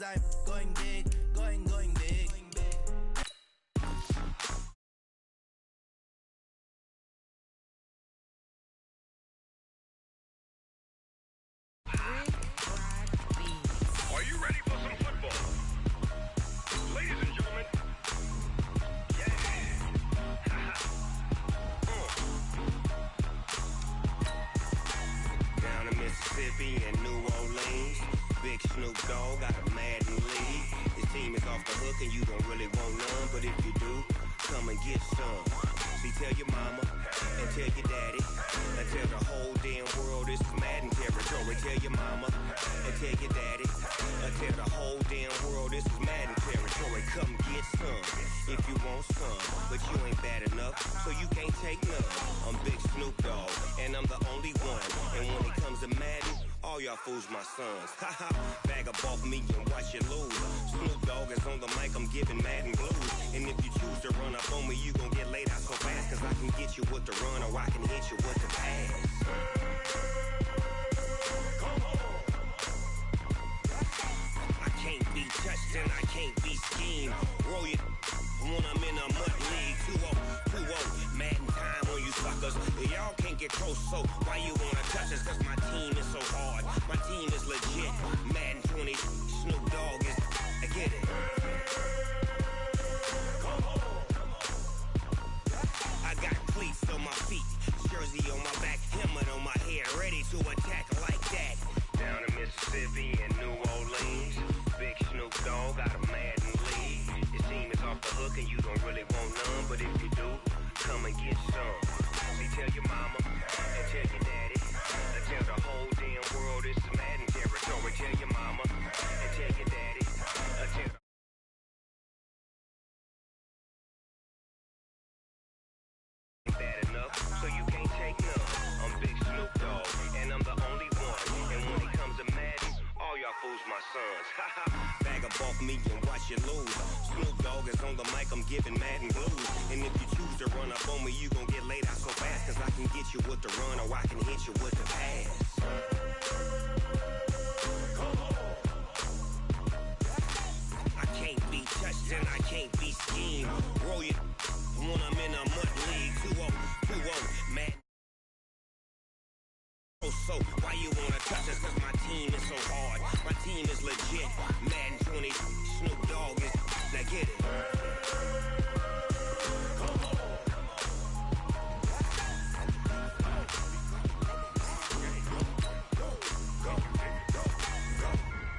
I'm going big, going big. Are you ready for some football? Ladies and gentlemen, Down in Mississippi and New Orleans, Big Snoop Dogg got a Madden league. His team is off the hook and you don't really want none, but if you do, come and get some. See, tell your mama and tell your daddy and tell the whole damn world this is Madden territory. Tell your mama and tell your daddy and tell the whole damn world this is Madden territory. Come get some if you want some, but you ain't bad enough, so you can't take none. I'm Big Snoop Dogg and I'm the only one, and when it comes to Madden, all y'all fools my sons. Haha, bag up off me and watch you lose. Snoop Dogg is on the mic, I'm giving Madden blues. And if you choose to run up on me, you gon' get laid out so fast, cause I can get you with the run or I can hit you with the pass. Come on. I can't be touched and I can't be schemed. Roll you when I'm in a mud league. 2-0, Madden time on you suckers. Y'all can't get close, so why you wanna touch us? Cause my team is so hard. My team is legit. Madden 20, Snoop Dogg is, I get it. Come on. I got cleats on my feet, jersey on my back, helmet on my head, ready to attack like that. Down in Mississippi and New Orleans, Big Snoop Dogg got a Madden league. His team is off the hook and you don't really want none, but if you do, come and get some. See, tell your mama and tell your daddy and tell the whole damn world this is Madden territory. Tell your mama and tell your daddy and tell bad enough, so you can't take none. I'm Big Snoop Dogg, and I'm the only one. And when it comes to Madden, all y'all fools my sons. Haha, bag up off me and watch you lose. Snoop Dogg is on the mic, I'm giving Madden blues. And if you choose to run up on me, you gon' get laid out so fast, cause I can get you with the run or I can hit you with the pass. Come on. I can't be touched and I can't be schemed. Roll you when I'm in a mud league. 2-0, man. So why you wanna touch us? Cause my team is so hard. My team is legit. Madden 20, Snoop Dogg is, now get it. Come on.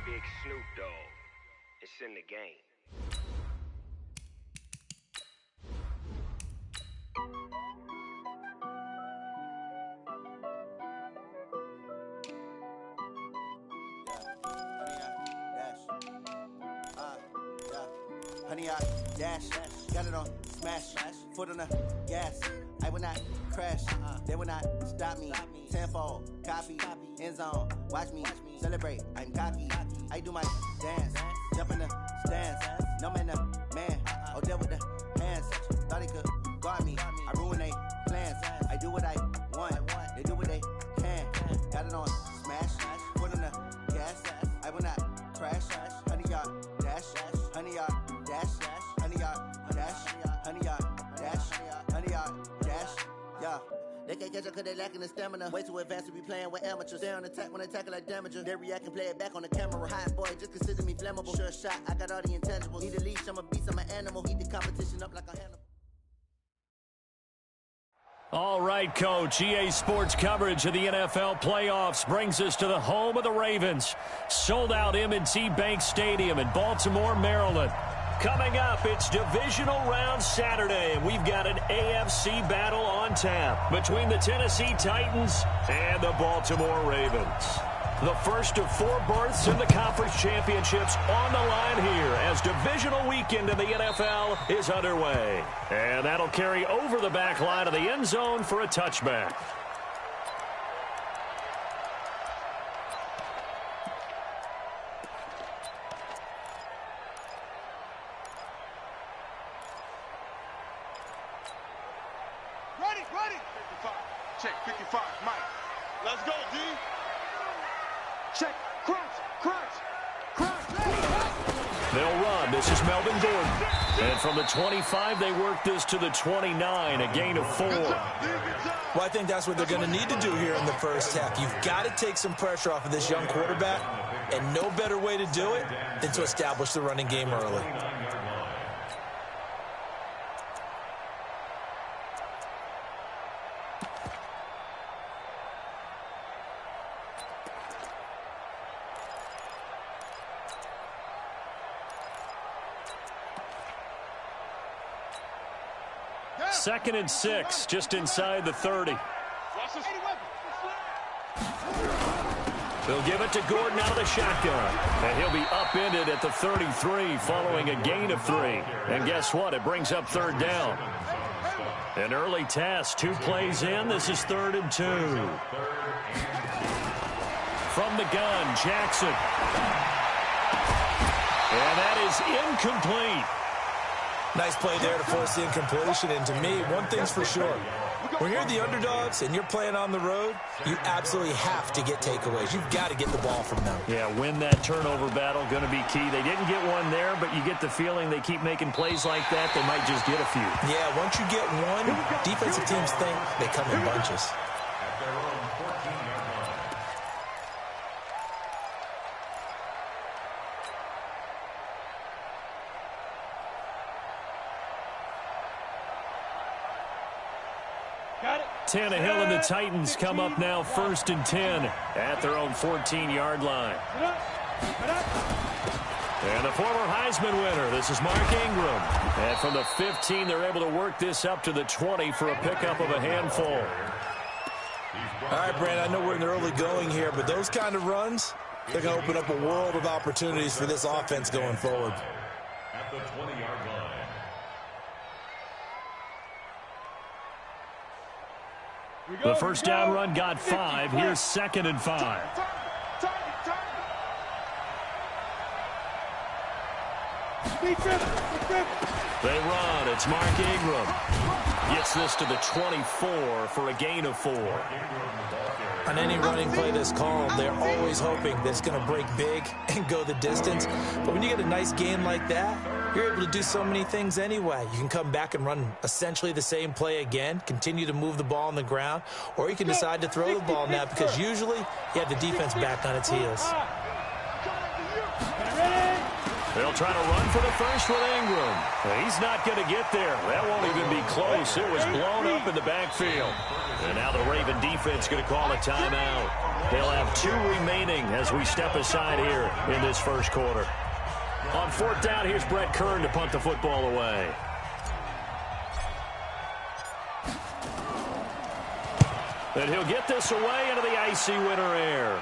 Big Snoop Dogg, it's in the game. Honey, I dash, got it on smash, foot on the gas. I will not crash, they will not stop me. Tenfold, copy, end zone, watch me celebrate. I'm cocky, I do my dance, jump in the stands. No man, man, oh there with the hands. Thought he could guard me, I ruin they plans. I do what I want, they do what they can. Got it on smash, foot on the gas. I will not crash, honey, y'all dash, honey, y'all dash, honey, y'all dash, honey, y'all dash, honey, y'all dash, yeah. They can't catch up cause they lacking the stamina. Way too advanced to be playing with amateurs. Stay on attack when they tackle like damager. They react and play it back on the camera. Hot boy, just consider me flammable. Sure shot, I got all the intangibles. Need a leash, I'm a beast, I'm an animal. Heat the competition up like a Hannibal. All right, Coach. EA Sports coverage of the NFL playoffs brings us to the home of the Ravens. Sold out M&T Bank Stadium in Baltimore, Maryland. Coming up, it's Divisional Round Saturday, and we've got an AFC battle on tap between the Tennessee Titans and the Baltimore Ravens. The first of 4 berths in the conference championships on the line here as divisional weekend in the NFL is underway. And that'll carry over the back line of the end zone for a touchback. Ready. 55. Check, 55. Mike. Let's go, D. Check. Crunch. this is Melvin Gordon. And from the 25, they work this to the 29, a gain of 4. Well, I think that's what they're going to need to do here in the first half. You've got to take some pressure off of this young quarterback, and no better way to do it than to establish the running game early. Second and 6, just inside the 30. They'll give it to Gordon out of the shotgun. And he'll be upended at the 33 following a gain of 3. And guess what? It brings up third down. An early test, 2 plays in. This is 3rd and 2. From the gun, Jackson. And that is incomplete. Nice play there to force the incompletion. And to me, one thing's for sure. When you're the underdogs and you're playing on the road, you absolutely have to get takeaways. You've got to get the ball from them. Yeah, win that turnover battle, going to be key. They didn't get one there, but you get the feeling they keep making plays like that, they might just get a few. Yeah, once you get one, defensive teams think they come in bunches. Tannehill and the Titans come up now 1st and 10 at their own 14-yard line. And the former Heisman winner, this is Mark Ingram. And from the 15, they're able to work this up to the 20 for a pickup of a handful. All right, Brandon, I know we're in the early going here, but those kind of runs, they're going to open up a world of opportunities for this offense going forward. At the 20-yard line. The first down run got 5. Here's 2nd and 5. They run. It's Mark Ingram. Gets this to the 24 for a gain of 4. On any running play that's called, they're always hoping that it's going to break big and go the distance. But when you get a nice gain like that, you're able to do so many things anyway. You can come back and run essentially the same play again, continue to move the ball on the ground, or you can decide to throw the ball now because usually you have the defense back on its heels. They'll try to run for the first with Ingram. He's not going to get there. That won't even be close. It was blown up in the backfield. And now the Raven defense going to call a timeout. They'll have 2 remaining as we step aside here in this first quarter. On 4th down, here's Brett Kern to punt the football away. And he'll get this away into the icy winter air.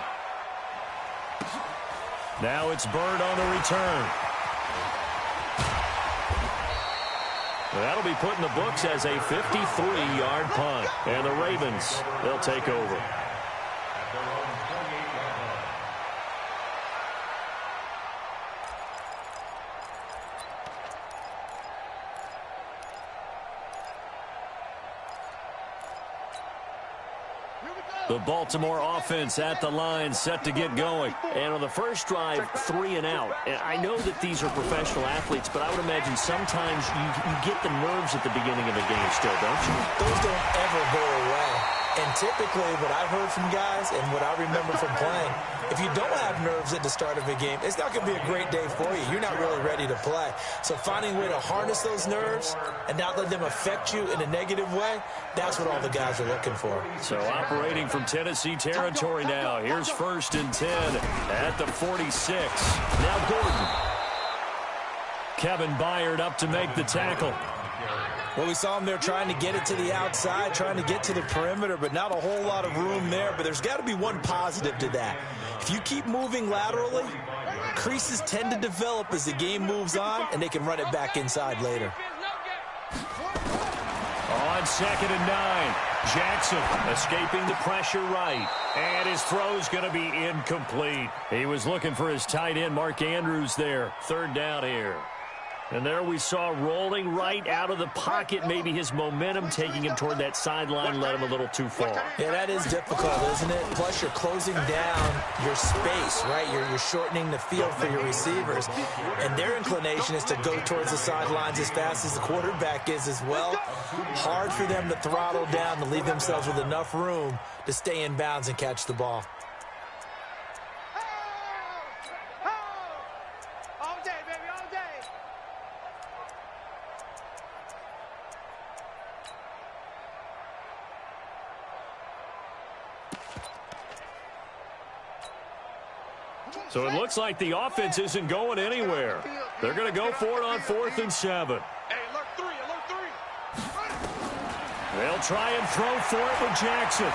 Now it's Bird on the return. That'll be put in the books as a 53-yard punt. And the Ravens, they'll take over. The Baltimore offense at the line, set to get going. And on the first drive, 3 and out. And I know that these are professional athletes, but I would imagine sometimes you get the nerves at the beginning of a game still, don't you? Those don't ever go away. And typically what I've heard from guys and what I remember from playing, if you don't have nerves at the start of a game, it's not going to be a great day for you. You're not really ready to play. So finding a way to harness those nerves and not let them affect you in a negative way, that's what all the guys are looking for. So operating from Tennessee territory now. Here's 1st and 10 at the 46. Now Gordon. Kevin Byard up to make the tackle. Well, we saw him there trying to get it to the outside, trying to get to the perimeter, but not a whole lot of room there. But there's got to be one positive to that. If you keep moving laterally, creases tend to develop as the game moves on, and they can run it back inside later. On 2nd and 9, Jackson escaping the pressure right. And his throw's going to be incomplete. He was looking for his tight end, Mark Andrews, there. 3rd down here. And there we saw rolling right out of the pocket. Maybe his momentum taking him toward that sideline led him a little too far. Yeah, that is difficult, isn't it? Plus, you're closing down your space, right? You're shortening the field for your receivers. And their inclination is to go towards the sidelines as fast as the quarterback is as well. Hard for them to throttle down to leave themselves with enough room to stay in bounds and catch the ball. So it looks like the offense isn't going anywhere. They're going to go for it on 4th and 7. Alert three. They'll try and throw for it with Jackson.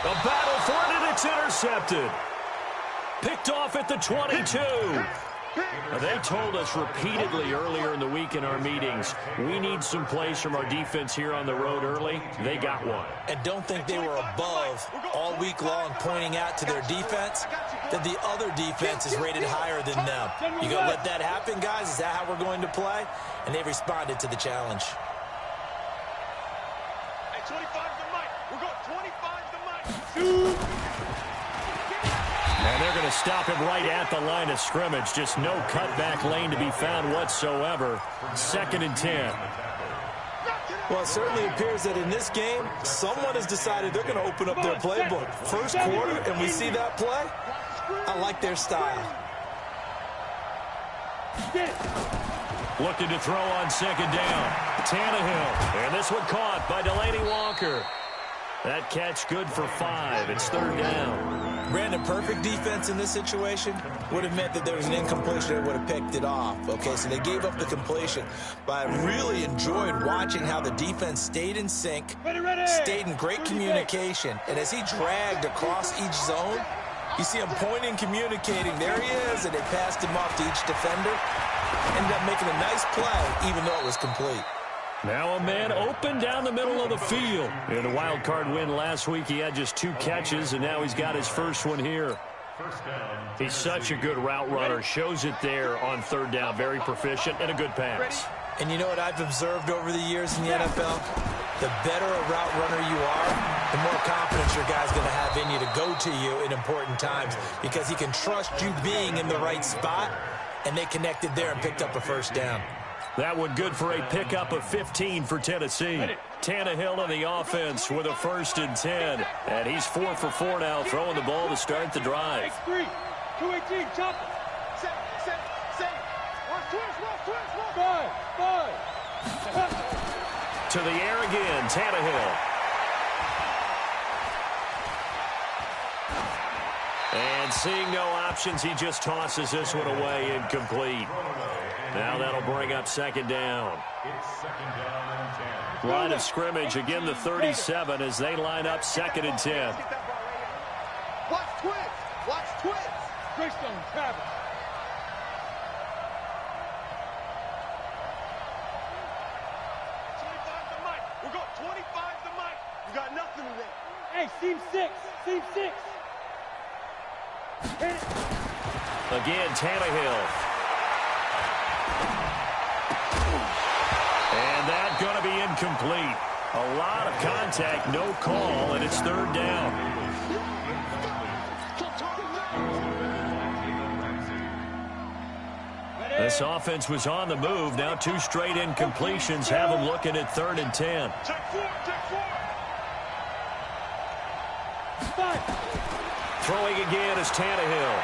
A battle for it, and it's intercepted. Picked off at the 22. Now, they told us repeatedly earlier in the week in our meetings, we need some plays from our defense here on the road early. They got one. And don't think they were above all week long pointing out to their defense that the other defense is rated higher than them. You going to let that happen, guys? Is that how we're going to play? And they responded to the challenge. Hey, 25's the mic. We're going 25's the mic. And they're going to stop him right at the line of scrimmage. Just no cutback lane to be found whatsoever. 2nd and 10. Well, it certainly appears that in this game, someone has decided they're going to open up their playbook. First quarter, and we see that play. I like their style. Looking to throw on 2nd down. Tannehill. And this one caught by Delaney Walker. That catch good for 5. It's 3rd down. Brandon, perfect defense in this situation would have meant that there was an incompletion that would have picked it off. Okay, so they gave up the completion. But I really enjoyed watching how the defense stayed in sync, stayed in great communication. And as he dragged across each zone, you see him pointing, communicating. There he is, and they passed him off to each defender. Ended up making a nice play, even though it was complete. Now a man open down the middle of the field. In a wild card win last week, he had just 2 catches, and now he's got his first one here. He's such a good route runner. Shows it there on 3rd down. Very proficient and a good pass. And you know what I've observed over the years in the NFL? The better a route runner you are, the more confidence your guy's going to have in you to go to you in important times because he can trust you being in the right spot, and they connected there and picked up a 1st down. That one good for a pickup of 15 for Tennessee. Tannehill on the offense with a 1st and 10. And he's 4 for 4 now, throwing the ball to start the drive. 218, chop it. Set. Watch twist. 5. To the air again, Tannehill. And seeing no options, he just tosses this one away, incomplete. Now that'll bring up 2nd down. It's 2nd down and 10. Line of scrimmage, again the 37 as they line up 2nd and 10. Watch twist. Christian Travis. 25's the mic. We're going 25's the mic. You got nothing in there. Hey, seam 6. Again, Tannehill. And that's going to be incomplete. A lot of contact, no call, and it's 3rd down. This offense was on the move. Now 2 straight incompletions have them looking at 3rd and 10. Check 4. Throwing again is Tannehill.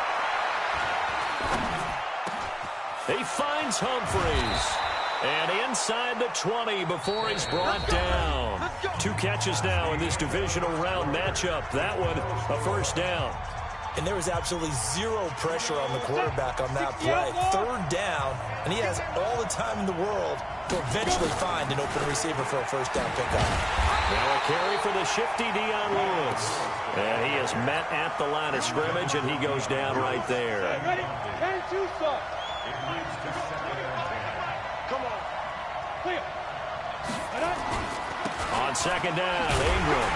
He finds Humphries. And inside the 20 before he's brought down. 2 catches now in this divisional round matchup. That one, a 1st down. And there was absolutely 0 pressure on the quarterback on that play. 3rd down, and he has all the time in the world to eventually find an open receiver for a 1st down pickup. Now a carry for the shifty Dion Lewis. And he is met at the line of scrimmage, and he goes down right there. Ready? 10-2 start. Come on. Clear. On 2nd down, Ingram.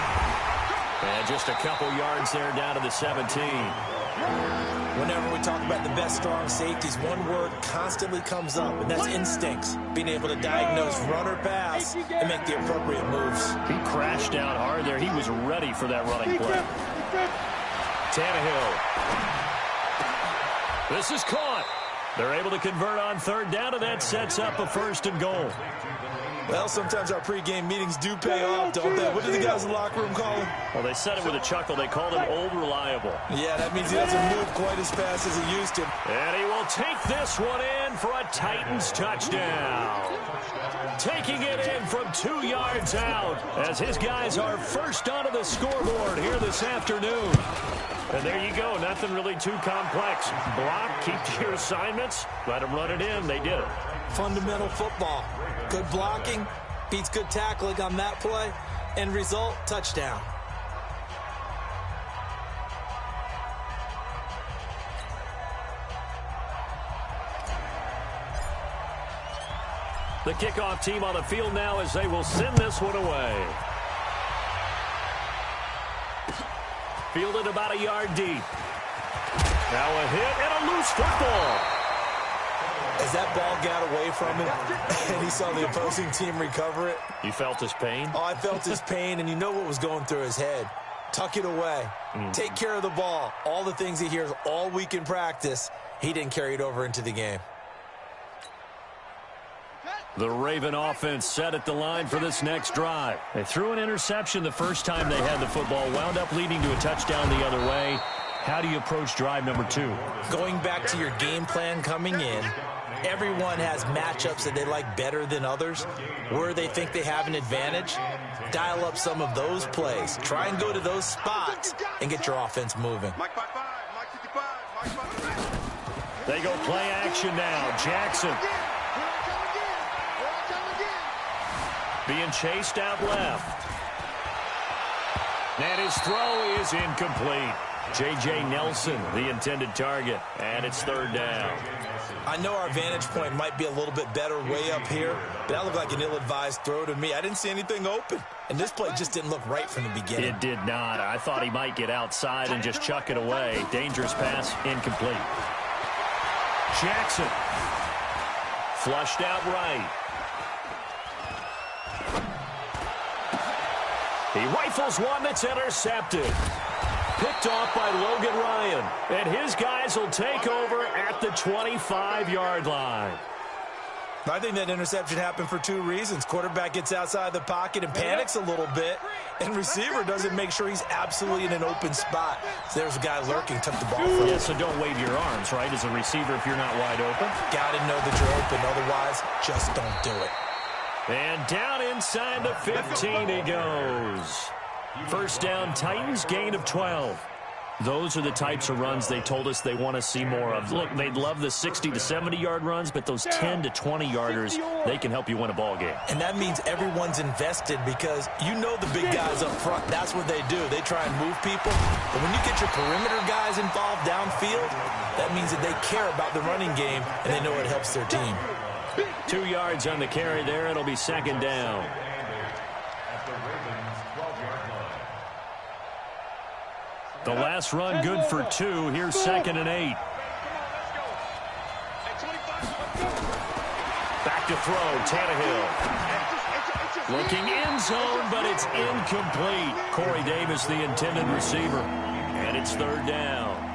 And just a couple yards there down to the 17. Whenever we talk about the best strong safeties, one word constantly comes up, and that's instincts. Being able to diagnose run or pass and make the appropriate moves. He crashed down hard there. He was ready for that running play. Tannehill. This is caught. They're able to convert on third down, and that sets up a 1st and goal. Well, sometimes our pregame meetings do pay off, don't they? What do the guys in the locker room call him? Well, they said it with a chuckle. They called him Old Reliable. Yeah, that means he doesn't move quite as fast as he used to. And he will take this one in for a Titans touchdown. Taking it in from 2 yards out as his guys are first onto the scoreboard here this afternoon. And there you go. Nothing really too complex. Block, keep to your assignments, let them run it in. They did it. Fundamental football. Good blocking beats good tackling on that play. End result, touchdown. The kickoff team on the field now as they will send this one away. Fielded about a yard deep. Now a hit and a loose football. As that ball got away from him and he saw the opposing team recover it. You felt his pain? Oh, I felt his pain, and you know what was going through his head. Tuck it away. Take care of the ball. All the things he hears all week in practice, he didn't carry it over into the game. The Raven offense set at the line for this next drive. They threw an interception the first time they had the football, wound up leading to a touchdown the other way. How do you approach drive number 2? Going back to your game plan coming in, everyone has matchups that they like better than others. Where they think they have an advantage, dial up some of those plays. Try and go to those spots and get your offense moving. They go play action now. Jackson. Being chased out left. And his throw is incomplete. J.J. Nelson, the intended target, and it's 3rd down. I know our vantage point might be a little bit better way up here, but that looked like an ill-advised throw to me. I didn't see anything open, and this play just didn't look right from the beginning. It did not. I thought he might get outside and just chuck it away. Dangerous pass, incomplete. Jackson. Flushed out right. He rifles one that's intercepted. Picked off by Logan Ryan. And his guys will take over at the 25-yard line. I think that interception happened for 2 reasons. Quarterback gets outside the pocket and panics a little bit, and receiver doesn't make sure he's absolutely in an open spot. So there's a guy lurking, took the ball from him. Yeah, so don't wave your arms, right, as a receiver if you're not wide open. Got to know that you're open. Otherwise, just don't do it. And down inside the 15 he goes. First down, Titans, gain of 12. Those are the types of runs they told us they want to see more of. Look, they'd love the 60 to 70-yard runs, but those 10 to 20-yarders, they can help you win a ball game. And that means everyone's invested because you know the big guys up front. That's what they do. They try and move people. But when you get your perimeter guys involved downfield, that means that they care about the running game and they know it helps their team. 2 yards on the carry there. It'll be 2nd down. The last run good for 2. Here's 2nd and 8. Back to throw. Tannehill. Looking end zone, but it's incomplete. Corey Davis, the intended receiver. And it's 3rd down.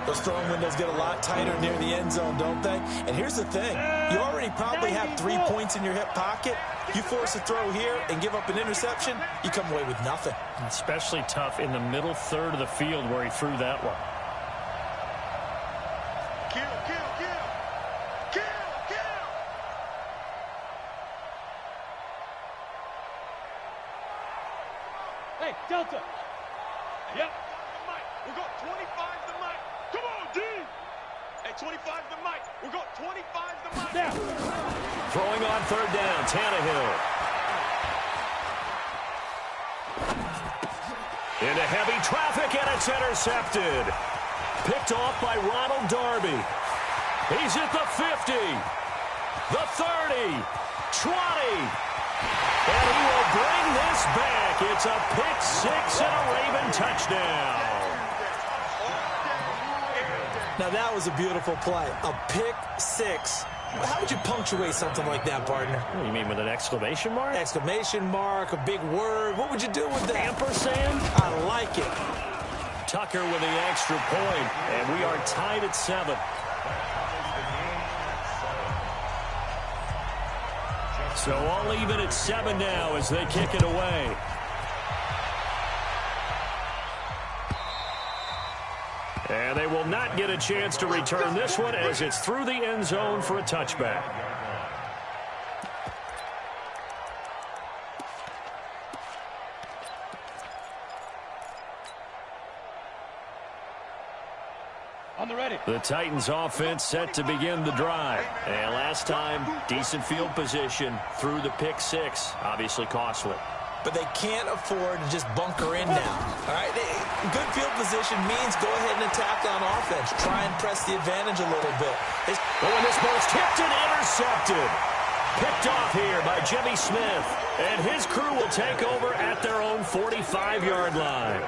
Those throwing windows get a lot tighter near the end zone, don't they? And here's the thing. You already probably have 3 points in your hip pocket. You force a throw here and give up an interception, you come away with nothing. Especially tough in the middle third of the field where he threw that one. Kill, kill, kill. Kill, kill. Hey, Delta. Yep. We got 25 the mic. Come on, D. Hey, 25 the mic. We got 25 the mic. Now. Throwing on 3rd down, Tannehill. Into heavy traffic, and it's intercepted. Picked off by Ronald Darby. He's at the 50, the 30, 20, And he will bring this back. It's a pick six and a Raven touchdown. Now, that was a beautiful play. A pick six. How would you punctuate something like that, partner? What do you mean, with an exclamation mark? Exclamation mark, a big word. What would you do with that? Ampersand? I like it. Tucker with the extra point, and we are tied at 7. So all even at 7 now as they kick it away. And they will not get a chance to return this one as it's through the end zone for a touchback. On the ready. The Titans offense set to begin the drive. And last time, decent field position through the pick six. Obviously costly. But they can't afford to just bunker in now. All right, good field position means go ahead and attack on offense. Try and press the advantage a little bit. And this ball's tipped and intercepted. Picked off here by Jimmy Smith. And his crew will take over at their own 45-yard line.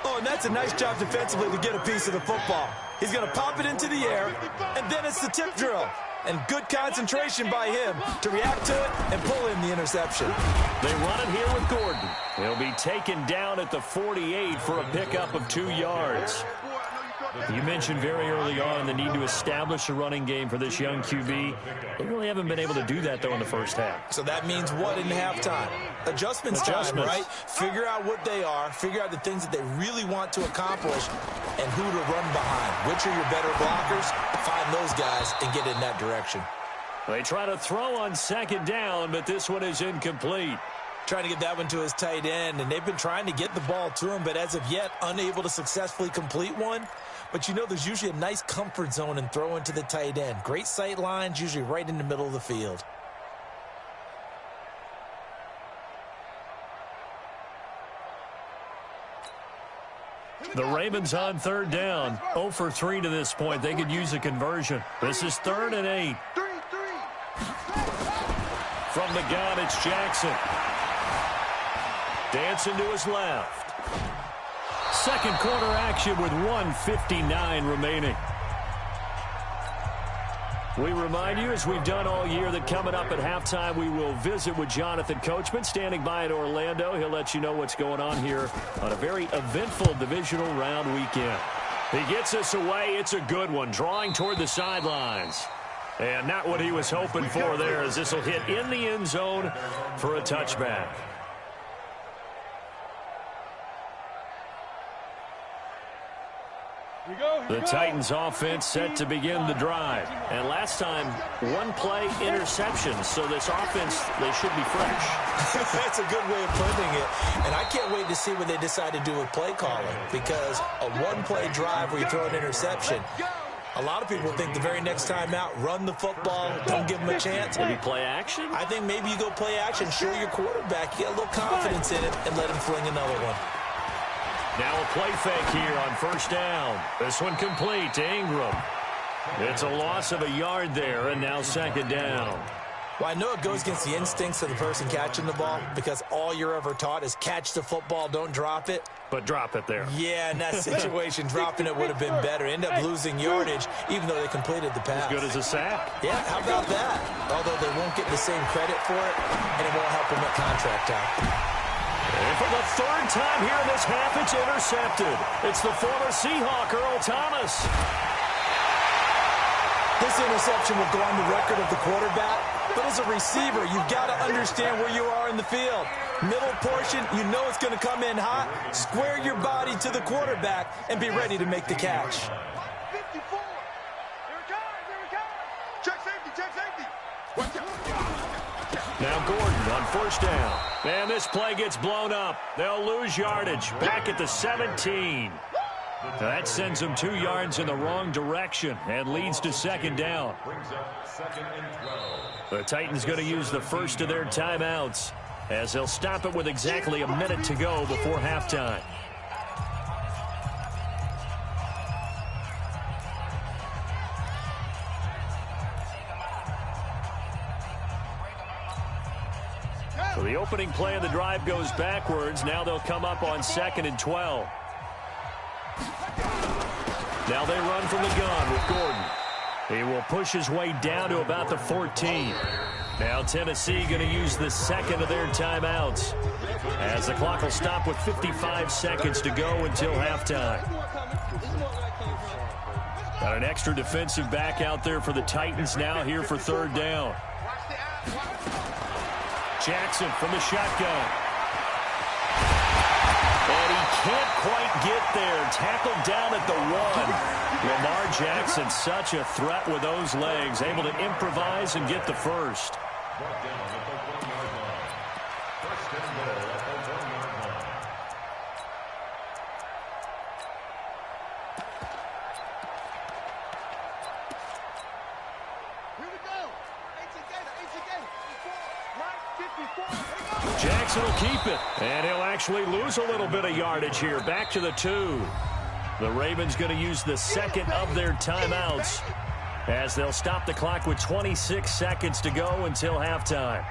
Oh, and that's a nice job defensively to get a piece of the football. He's going to pop it into the air, and then it's the tip drill. And good concentration by him to react to it and pull in the interception. They run it here with Gordon. He'll be taken down at the 48 for a pickup of 2 yards. You mentioned very early on the need to establish a running game for this young QB. They really haven't been able to do that, though, in the first half. So that means what in halftime? Adjustments time, right? Figure out what they are, figure out the things that they really want to accomplish, and who to run behind. Which are your better blockers? Find those guys and get in that direction. They try to throw on second down, but this one is incomplete. Trying to get that one to his tight end, and they've been trying to get the ball to him, but as of yet, unable to successfully complete one. But you know there's usually a nice comfort zone in throwing to the tight end. Great sight lines, usually right in the middle of the field. The Ravens on third down. 0 for 3 to this point. They could use a conversion. This is 3rd and 8. From the gun, it's Jackson. Dancing to his left. Second quarter action with 1:59 remaining. We remind you, as we've done all year, that coming up at halftime, we will visit with Jonathan Coachman, standing by in Orlando. He'll let you know what's going on here on a very eventful divisional round weekend. He gets us away. It's a good one, drawing toward the sidelines. And not what he was hoping for there, as this will hit in the end zone for a touchback. The Titans offense set to begin the drive. And last time, 1-play interception. So this offense, they should be fresh. That's a good way of putting it. And I can't wait to see what they decide to do with play calling. Because a 1-play drive where you throw an interception, a lot of people think the very next time out, run the football, don't give them a chance. Maybe play action? I think maybe you go play action, show your quarterback, you get a little confidence in it, and let him fling another one. Now a play fake here on first down. This one complete to Ingram. It's a loss of a yard there, and now second down. Well, I know it goes against the instincts of the person catching the ball because all you're ever taught is catch the football, don't drop it. But drop it there. Yeah, in that situation, dropping it would have been better. End up losing yardage, even though they completed the pass. As good as a sack. Yeah, how about that? Although they won't get the same credit for it, and it won't help them at contract time. And for the 3rd time here in this half, it's intercepted. It's the former Seahawk, Earl Thomas. This interception will go on the record of the quarterback, but as a receiver, you've got to understand where you are in the field. Middle portion, you know it's going to come in hot. Square your body to the quarterback and be ready to make the catch. 54. Here it comes. Here it comes. Check safety. Watch out. Now Gordon on first down. And this play gets blown up. They'll lose yardage. Back at the 17. That sends them 2 yards in the wrong direction and leads to second down. The Titans going to use the first of their timeouts as they'll stop it with exactly a minute to go before halftime. So the opening play of the drive goes backwards. Now they'll come up on 2nd and 12. Now they run from the gun with Gordon. He will push his way down to about the 14. Now Tennessee going to use the second of their timeouts, as the clock will stop with 55 seconds to go until halftime. Got an extra defensive back out there for the Titans now here for 3rd down. Jackson from the shotgun. And he can't quite get there. Tackled down at the 1. Lamar Jackson, such a threat with those legs, able to improvise and get the first. Jackson will keep it, and he'll actually lose a little bit of yardage here. Back to the 2. The Ravens going to use the second of their timeouts, as they'll stop the clock with 26 seconds to go until halftime.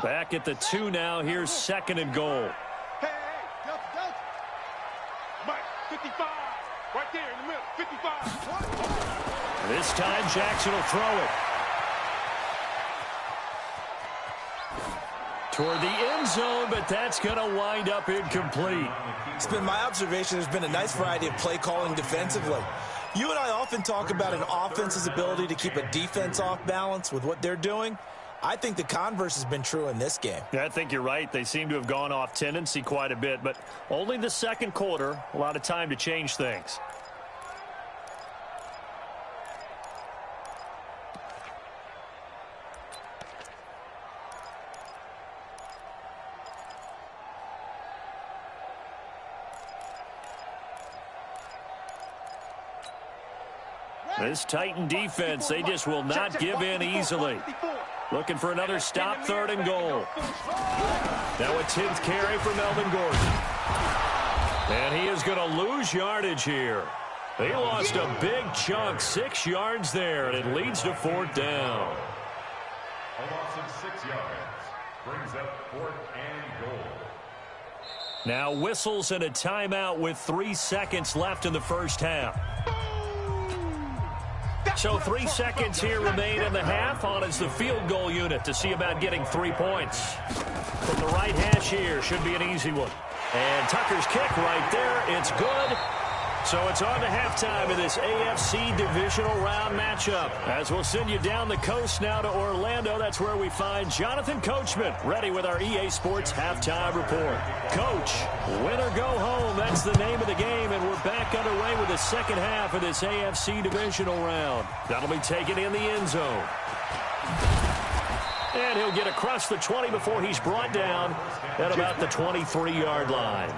Back at the 2 now. Here's 2nd and goal. Hey, Delta. Mike, 55. Right there in the middle, 55. This time Jackson will throw it toward the end zone, but that's going to wind up incomplete. It's been my observation there's been a nice variety of play calling defensively. You and I often talk about an offense's ability to keep a defense off balance with what they're doing. I think the converse has been true in this game. Yeah, I think you're right. They seem to have gone off tendency quite a bit, but only the second quarter, a lot of time to change things. This Titan defense, they just will not give in easily. Looking for another stop, 3rd and goal. Now a 10th carry for Melvin Gordon. And he is going to lose yardage here. He lost a big chunk, 6 yards there, and it leads to 4th down. A loss of 6 yards brings up 4th and goal. Now whistles and a timeout with 3 seconds left in the first half. So 3 seconds here remain in the half. On is the field goal unit to see about getting 3 points. From the right hash here, should be an easy one. And Tucker's kick right there. It's good. So it's on to halftime of this AFC divisional round matchup. As we'll send you down the coast now to Orlando. That's where we find Jonathan Coachman ready with our EA Sports halftime report. Coach, win or go home. That's the name of the game, and we're back underway with the second half of this AFC divisional round. That'll be taken in the end zone. And he'll get across the 20 before he's brought down at about the 23-yard line.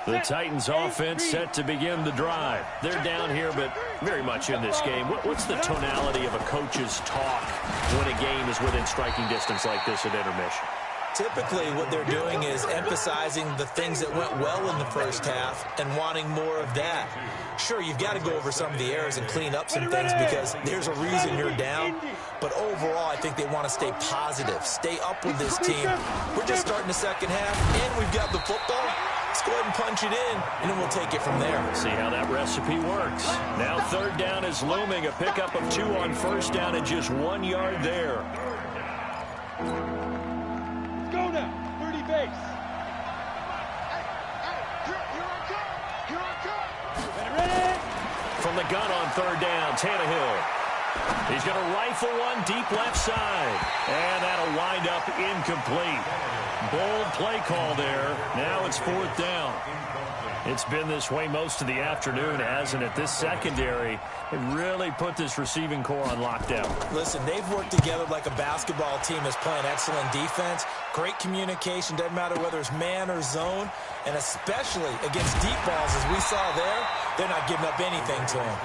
The Titans offense set to begin the drive. They're down here, but very much in this game. What's the tonality of a coach's talk when a game is within striking distance like this at intermission? Typically, what they're doing is emphasizing the things that went well in the first half and wanting more of that. Sure, you've got to go over some of the errors and clean up some things because there's a reason you're down. But overall, I think they want to stay positive, stay up with this team. We're just starting the second half, and we've got the football. Let's go ahead and punch it in, and then we'll take it from there. See how that recipe works. Now 3rd down is looming. A pickup of 2 on 1st down and just 1 yard there. Go! from the gun on third down. Tannehill. He's going to rifle one deep left side. And that'll wind up incomplete. Bold play call there. Now it's fourth down. It's been this way most of the afternoon, hasn't it? This secondary really put this receiving core on lockdown. Listen, they've worked together like a basketball team that's playing excellent defense. Great communication, doesn't matter whether it's man or zone. And especially against deep balls, as we saw there, they're not giving up anything to him.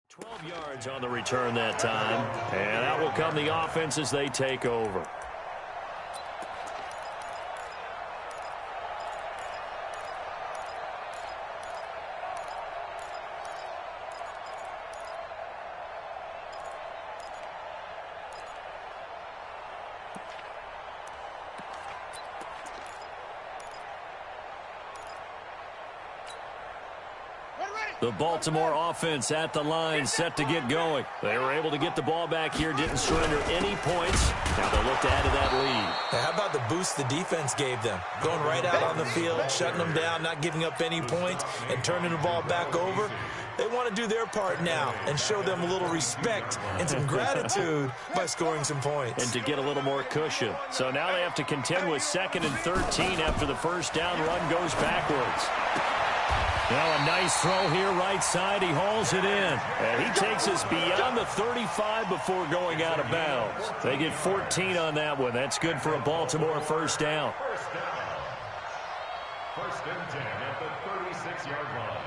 12 yards on the return that time. And that will come the offense as they take over. The Baltimore offense at the line, set to get going. They were able to get the ball back here, didn't surrender any points. Now they look to add to that lead. Now, how about the boost the defense gave them? Going right out on the field, shutting them down, not giving up any points, and turning the ball back over. They want to do their part now and show them a little respect and some gratitude by scoring some points. And to get a little more cushion. So now they have to contend with 2nd and 13 after the first down run goes backwards. Now a nice throw here right side. He hauls it in. And he takes us beyond the 35 before going out of bounds. They get 14 on that one. That's good for a Baltimore first down. First and 10 at the 36-yard line.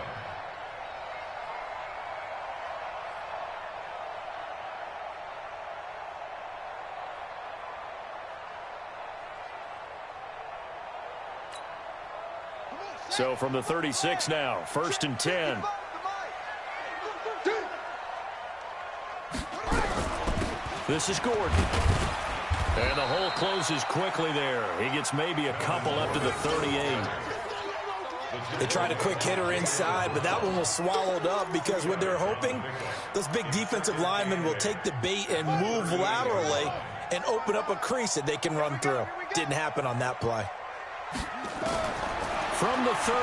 So from the 36 now, 1st and 10. This is Gordon. And the hole closes quickly there. He gets maybe a couple up to the 38. They tried a quick hitter inside, but that one was swallowed up because what they're hoping, those big defensive linemen will take the bait and move laterally and open up a crease that they can run through. Didn't happen on that play. From the 38,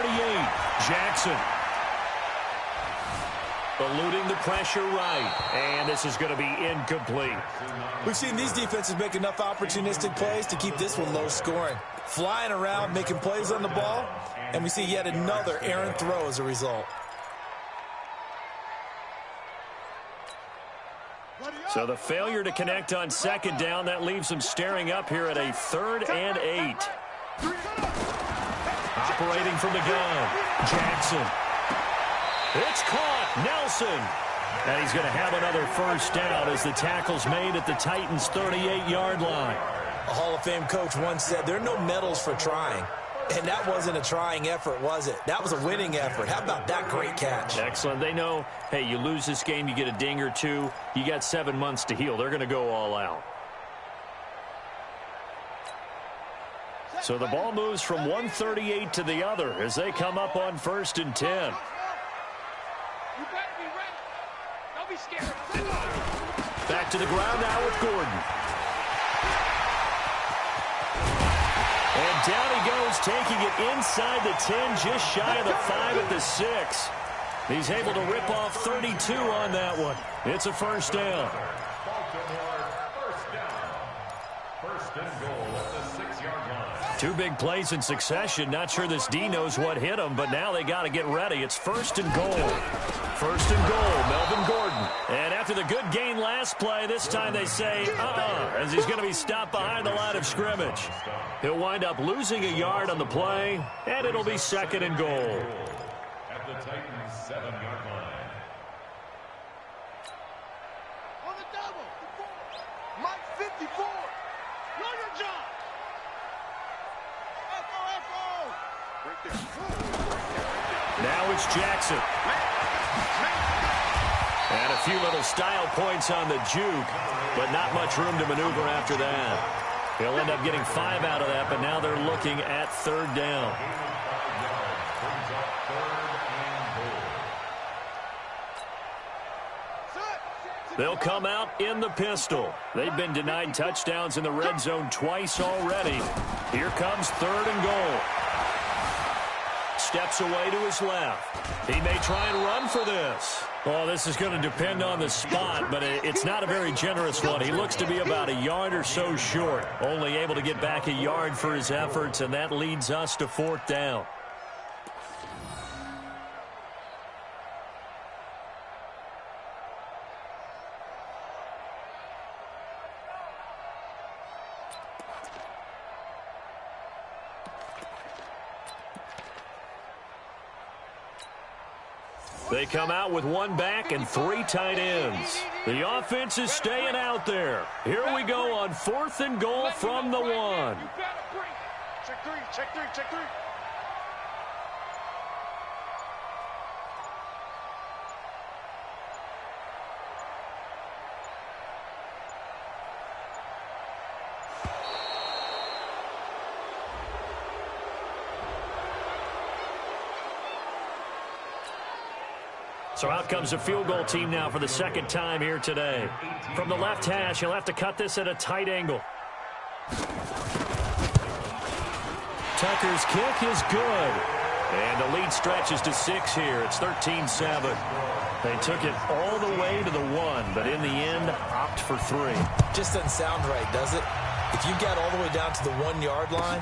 Jackson. Eluding the pressure right. And this is going to be incomplete. We've seen these defenses make enough opportunistic plays to keep this one low scoring. Flying around, making plays on the ball, and we see yet another errant throw as a result. So the failure to connect on 2nd down, that leaves them staring up here at a 3rd and 8. Operating from the gun, Jackson. It's caught, Nelson. And he's going to have another first down as the tackle's made at the Titans' 38-yard line. A Hall of Fame coach once said, there are no medals for trying. And that wasn't a trying effort, was it? That was a winning effort. How about that great catch? Excellent. They know, hey, you lose this game, you get a ding or two. You got 7 months to heal. They're going to go all out. So the ball moves from 138 to the other as they come up on 1st and 10. You better be ready. Don't be scared. Back to the ground now with Gordon. And down he goes, taking it inside the 10, just shy of the 5 at the 6. He's able to rip off 32 on that one. It's a first down. First and goal at the 6-yard line. 2 big plays in succession. Not sure this D knows what hit him, but now they got to get ready. It's 1st and goal. 1st and goal, Melvin Gordon. And after the good gain last play, this time they say, as he's going to be stopped behind the line of scrimmage. He'll wind up losing a yard on the play, and it'll be 2nd and goal. At the Titans' 7-yard line. On the double. Mike 54. Know your job. Right there. Now it's Jackson. And a few little style points on the juke, but not much room to maneuver after that. He'll end up getting 5 out of that, but now they're looking at 3rd down. They'll come out in the pistol. They've been denied touchdowns in the red zone twice already. Here comes 3rd and goal. Steps away to his left. He may try and run for this. Well, this is going to depend on the spot, but it's not a very generous one. He looks to be about a yard or so short. Only able to get back a yard for his efforts, and that leads us to 4th down. They come out with 1 back and 3 tight ends. The offense is staying out there. Here we go on 4th and goal from the 1. Check 3, check 3, check 3. So out comes a field goal team now for the 2nd time here today. From the left hash, he'll have to cut this at a tight angle. Tucker's kick is good. And the lead stretches to 6 here. It's 13-7. They took it all the way to the 1, but in the end, opt for 3. Just doesn't sound right, does it? If you got all the way down to the 1-yard line,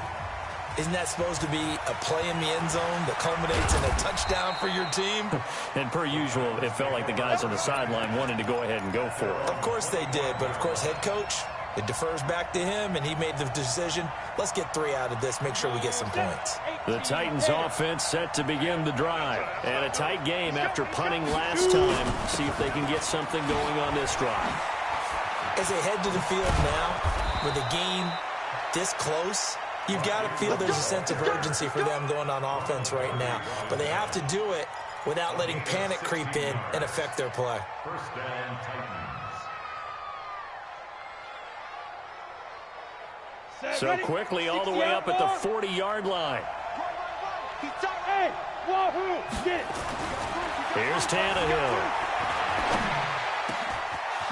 isn't that supposed to be a play in the end zone that culminates in a touchdown for your team? And per usual, it felt like the guys on the sideline wanted to go ahead and go for it. Of course they did, but of course head coach, it defers back to him, and he made the decision, let's get 3 out of this, make sure we get some points. The Titans offense set to begin the drive. And a tight game after punting last time. See if they can get something going on this drive. As they head to the field now, with the game this close, you've got to feel there's a sense of urgency for them going on offense right now. But they have to do it without letting panic creep in and affect their play. 1st down, Titans. So quickly all the way up at the 40-yard line. Here's Tannehill.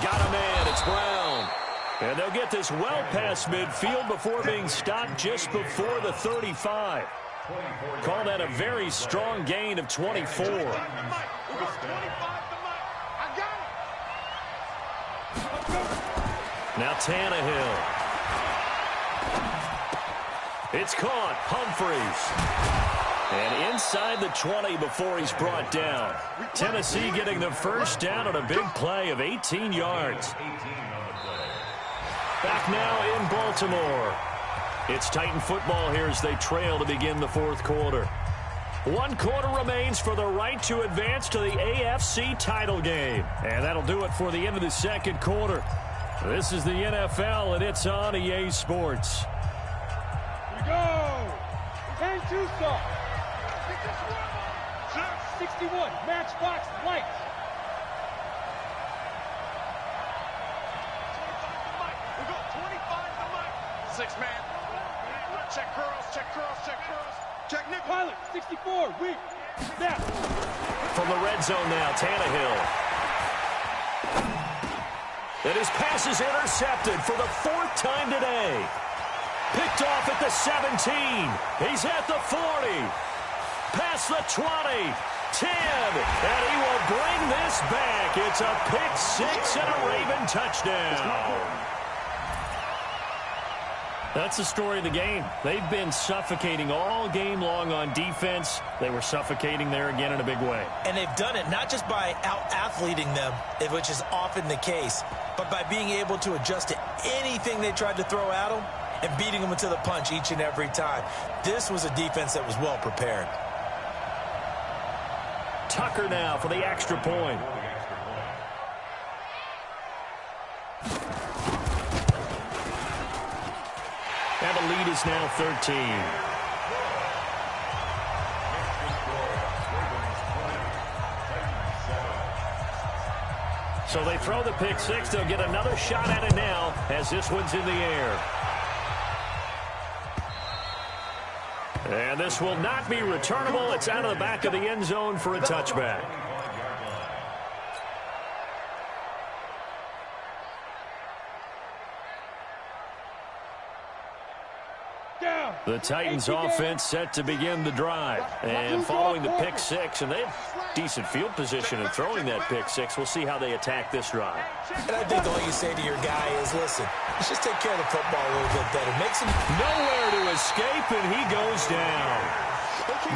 Got a man. It's Brown. And they'll get this well past midfield before being stopped just before the 35. Call that a very strong gain of 24. Now Tannehill. It's caught. Humphreys. And inside the 20 before he's brought down. Tennessee getting the first down on a big play of 18 yards. Back now in Baltimore. It's Titan football here as they trail to begin the 4th quarter. 1 quarter remains for the right to advance to the AFC title game. And that'll do it for the end of the 2nd quarter. This is the NFL, and it's on EA Sports. Here we go. And Tucson. 61, Matchbox Light. 6-man. Check curls, check curls, check curls. Check Nick Pilot, 64, weak. Snap. From the red zone now, Tannehill. And his pass is intercepted for the 4th time today. Picked off at the 17. He's at the 40. Past the 20. 10. And he will bring this back. It's a pick 6 and a Raven touchdown. That's the story of the game. They've been suffocating all game long on defense. They were suffocating there again in a big way. And they've done it not just by out-athleting them, which is often the case, but by being able to adjust to anything they tried to throw at them and beating them into the punch each and every time. This was a defense that was well prepared. Tucker now for the extra point. And the lead is now 13. So they throw the pick six. They'll get another shot at it now as this one's in the air. And this will not be returnable. It's out of the back of the end zone for a touchback. The Titans offense set to begin the drive. And following the pick six, and they have decent field position in throwing that pick six. We'll see how they attack this drive. And I think all you say to your guy is, listen, let's just take care of the football a little bit better. Makes him nowhere to escape, and he goes down.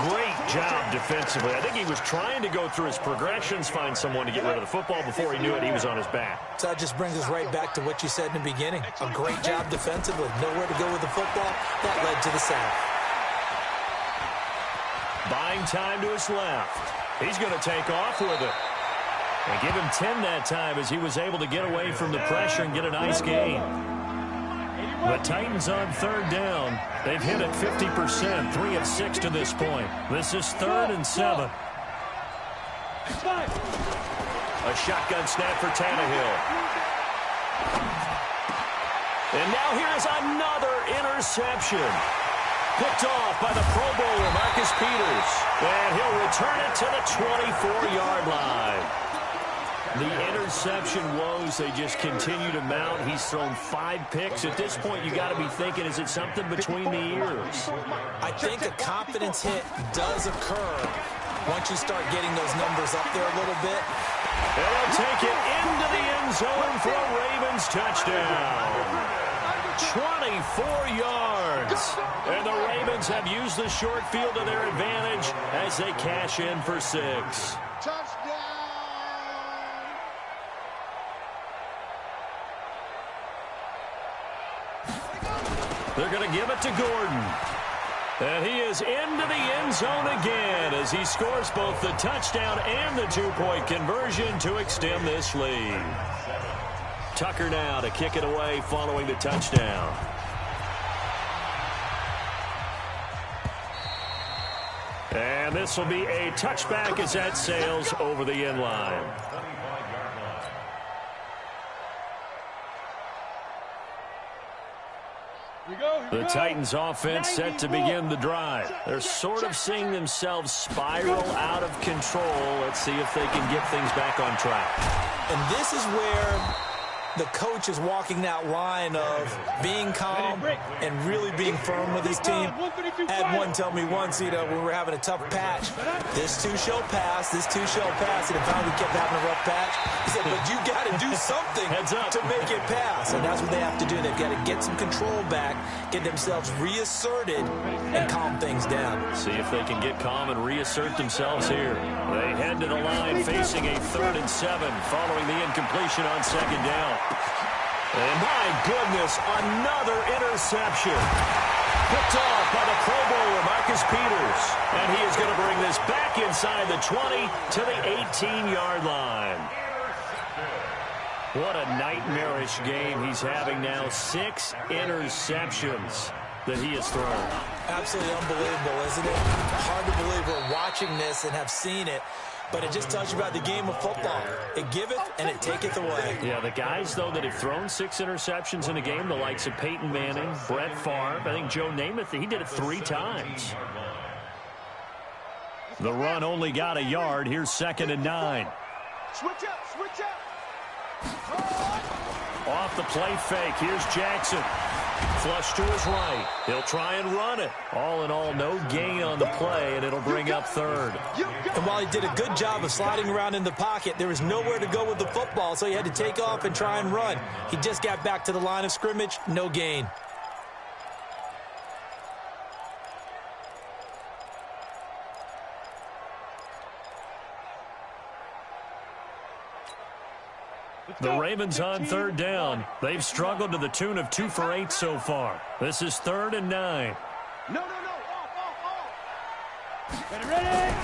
Great job defensively. I think he was trying to go through his progressions, find someone to get rid of the football. Before he knew it, he was on his back. So that just brings us right back to what you said in the beginning. A great job defensively. Nowhere to go with the football. That led to the sack. Buying time to his left. He's going to take off with it. And give him 10 that time as he was able to get away from the pressure and get a nice gain. The Titans on third down. They've hit it 50%, 3 of 6 to this point. This is 3rd and 7. A shotgun snap for Tannehill. And now here's another interception. Picked off by the Pro Bowler, Marcus Peters. And he'll return it to the 24-yard line. The interception woes, they just continue to mount. He's thrown 5 picks. At this point, you got to be thinking, is it something between the ears? I think a confidence hit does occur once you start getting those numbers up there a little bit. And he'll take it into the end zone for a Ravens touchdown. 24 yards. And the Ravens have used the short field to their advantage as they cash in for 6. Touchdown! They're going to give it to Gordon. And he is into the end zone again as he scores both the touchdown and the 2-point conversion to extend this lead. Tucker now to kick it away following the touchdown. And this will be a touchback as that sails over the end line. The Titans offense set to begin the drive. They're sort of seeing themselves spiral out of control. Let's see if they can get things back on track. And this is where the coach is walking that line of being calm and really being firm with his team. I had one tell me once, when we were having a tough patch, this too shall pass, this too shall pass, and it finally kept having a rough patch. He said, but you got to do something to make it pass, and that's what they have to do. They've got to get some control back, get themselves reasserted, and calm things down. See if they can get calm and reassert themselves here. They head to the line facing a 3rd and 7 following the incompletion on 2nd down. And my goodness, another interception. Picked off by the Pro Bowler, Marcus Peters. And he is going to bring this back inside the 20 to the 18-yard line. What a nightmarish game he's having now. 6 interceptions that he has thrown. Absolutely unbelievable, isn't it? Hard to believe we're watching this and have seen it. But it just tells you about the game of football. It giveth and it taketh away. Yeah, the guys, though, that have thrown 6 interceptions in a game, the likes of Peyton Manning, Brett Favre, I think Joe Namath, he did it 3 times. The run only got a yard. Here's 2nd and 9. Switch up, switch up. Off the play fake. Here's Jackson. Flush to his right. He'll try and run it. All in all, no gain on the play, and it'll bring up 3rd. And while he did a good job of sliding around in the pocket, there was nowhere to go with the football, so he had to take off and try and run. He just got back to the line of scrimmage, no gain. The Ravens on 3rd down. They've struggled to the tune of 2 for 8 so far. This is 3rd and 9. No. Off. Ready.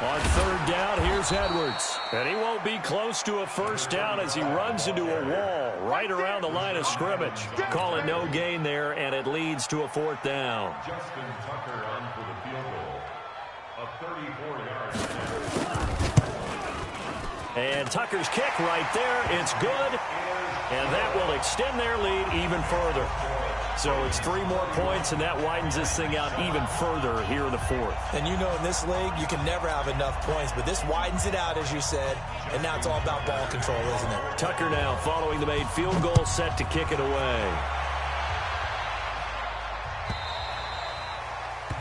On 3rd down, here's Edwards. And he won't be close to a 1st down as he runs into a wall right around the line of scrimmage. Call it no gain there, and it leads to a 4th down. Justin Tucker on for the field goal. A 34-yard. And Tucker's kick right there. It's good. And that will extend their lead even further. So it's 3 more points, and that widens this thing out even further here in the fourth. And you know in this league, you can never have enough points, but this widens it out, as you said, and now it's all about ball control, isn't it? Tucker now following the made field goal, set to kick it away.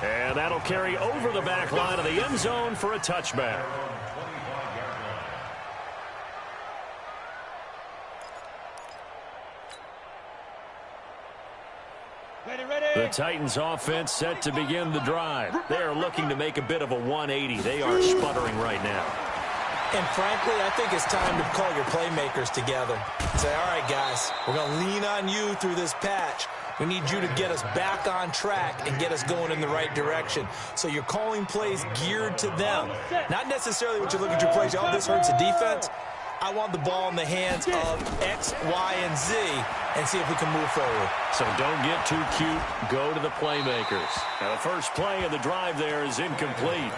And that'll carry over the back line of the end zone for a touchback. The Titans offense set to begin the drive. They are looking to make a bit of a 180. They are sputtering right now. And frankly, I think it's time to call your playmakers together. Say, all right, guys, we're going to lean on you through this patch. We need you to get us back on track and get us going in the right direction. So you're calling plays geared to them. Not necessarily what you look at your plays, oh, this hurts the defense. I want the ball in the hands of X, Y, and Z and see if we can move forward. So don't get too cute. Go to the playmakers. Now the first play of the drive there is incomplete.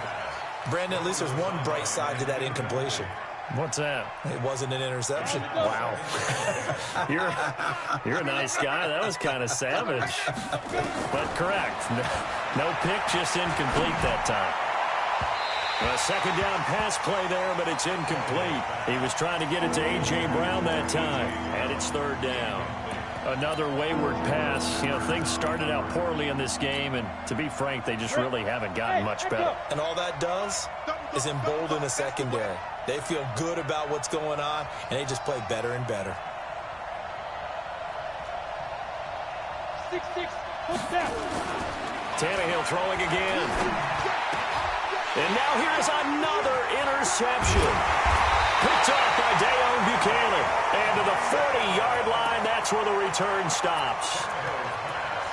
Brandon, at least there's one bright side to that incompletion. What's that? It wasn't an interception. Wow. You're a nice guy. That was kind of savage. But correct. No pick, just incomplete that time. A second down pass play there, but it's incomplete. He was trying to get it to A.J. Brown that time, and it's third down. Another wayward pass. You know, things started out poorly in this game, and to be frank, they just really haven't gotten much better. And all that does is embolden the secondary. They feel good about what's going on, and they just play better and better. 6-6, push down. Tannehill throwing again. And now here's another interception. Picked off by Dayon Buchanan. And to the 40-yard line, that's where the return stops.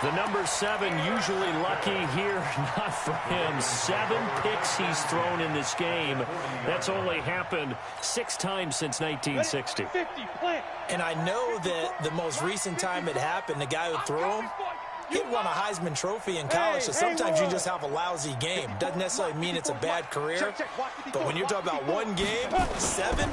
The number 7 usually lucky here. Not for him. 7 picks he's thrown in this game. That's only happened 6 times since 1960. And I know that the most recent time it happened, the guy who threw him, he won a Heisman Trophy in college, so sometimes you just have a lousy game. Doesn't necessarily mean it's a bad career, but when you're talking about one game, 7,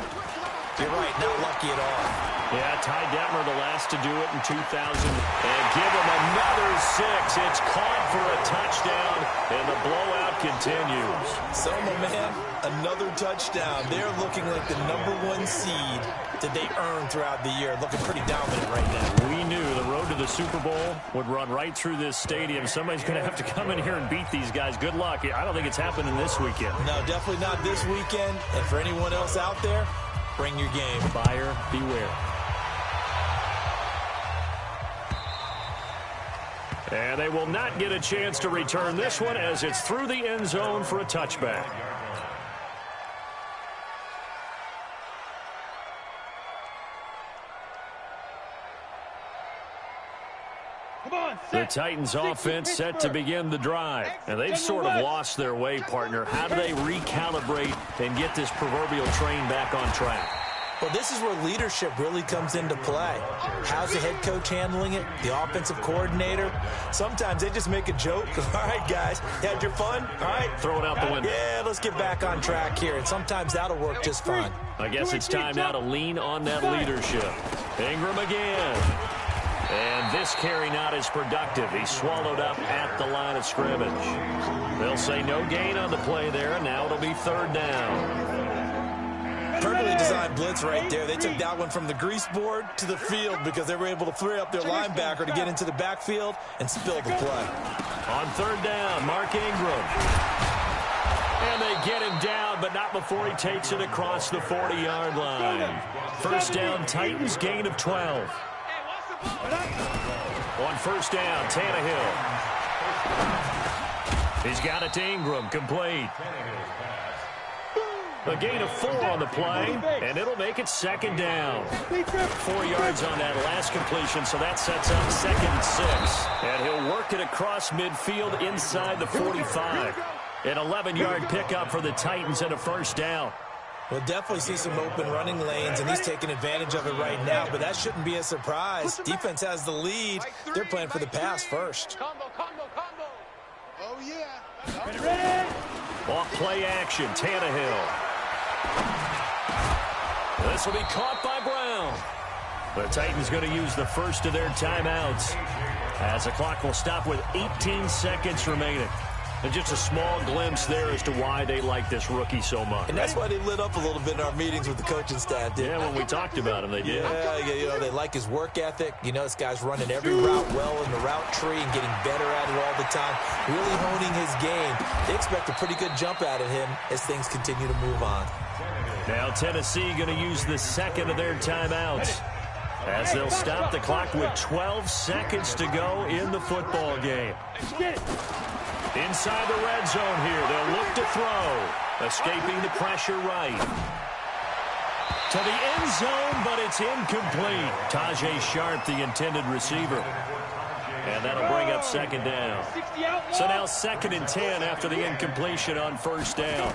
you're right, not lucky at all. Yeah, Ty Detmer, the last to do it in 2000. And give him another 6. It's caught for a touchdown, and the blowout continues. Selma, man, another touchdown. They're looking like the #1 seed that they earned throughout the year. Looking pretty dominant right now. We knew the road to the Super Bowl would run right through this stadium. Somebody's going to have to come in here and beat these guys. Good luck. I don't think it's happening this weekend. No, definitely not this weekend. And for anyone else out there, bring your game. Buyer beware. And they will not get a chance to return this one as it's through the end zone for a touchback. The Titans offense set to begin the drive. And they've sort of lost their way, partner. How do they recalibrate and get this proverbial train back on track? Well, this is where leadership really comes into play. How's the head coach handling it? The offensive coordinator? Sometimes they just make a joke. All right, guys, you had your fun? All right. Throw it out the window. Yeah, let's get back on track here. And sometimes that'll work just fine. I guess it's time now to lean on that leadership. Ingram again. And this carry not as productive. He's swallowed up at the line of scrimmage. They'll say no gain on the play there, and now it'll be third down. Perfectly designed blitz right there. They took that one from the grease board to the field because they were able to free up their linebacker to get into the backfield and spill the play. On third down, Mark Ingram. And they get him down, but not before he takes it across the 40-yard line. First down, Titans, gain of 12. On first down, Tannehill. He's got it to Ingram, complete. A gain of 4 on the play, and it'll make it second down. 4 yards on that last completion, so that sets up 2nd and 6. And he'll work it across midfield inside the 45. An 11-yard pickup for the Titans and a first down. We'll definitely see some open running lanes, and he's taking advantage of it right now, but that shouldn't be a surprise. Defense has the lead. They're playing for the pass first. Combo. Oh, yeah. Off play action, Tannehill. This will be caught by Brown. The Titans going to use the first of their timeouts as the clock will stop with 18 seconds remaining. And just a small glimpse there as to why they like this rookie so much. And that's why they lit up a little bit in our meetings with the coaching staff, didn't they? Yeah, when we talked about him, they did. Yeah, they like his work ethic. This guy's running every route well in the route tree and getting better at it all the time, really honing his game. They expect a pretty good jump out of him as things continue to move on. Now Tennessee going to use the second of their timeouts as they'll stop the clock with 12 seconds to go in the football game. Inside the red zone here, they'll look to throw. Escaping the pressure right. To the end zone, but it's incomplete. Tajay Sharp, the intended receiver. And that'll bring up second down. So now 2nd and 10 after the incompletion on first down.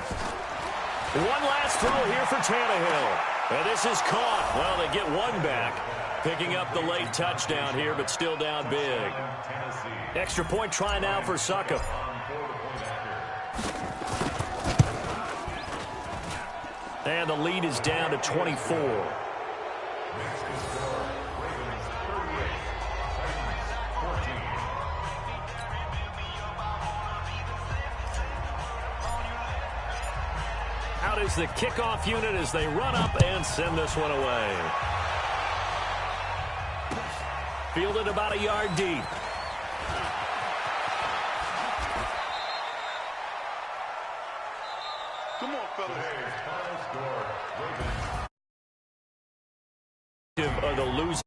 One last throw here for Tannehill. And this is caught. Well, they get one back. Picking up the late touchdown here, but still down big. Extra point try now for Suckup. And the lead is down to 24. Out is the kickoff unit as they run up and send this one away. Fielded about a yard deep. Come on, fellas. Today's final score, Ravens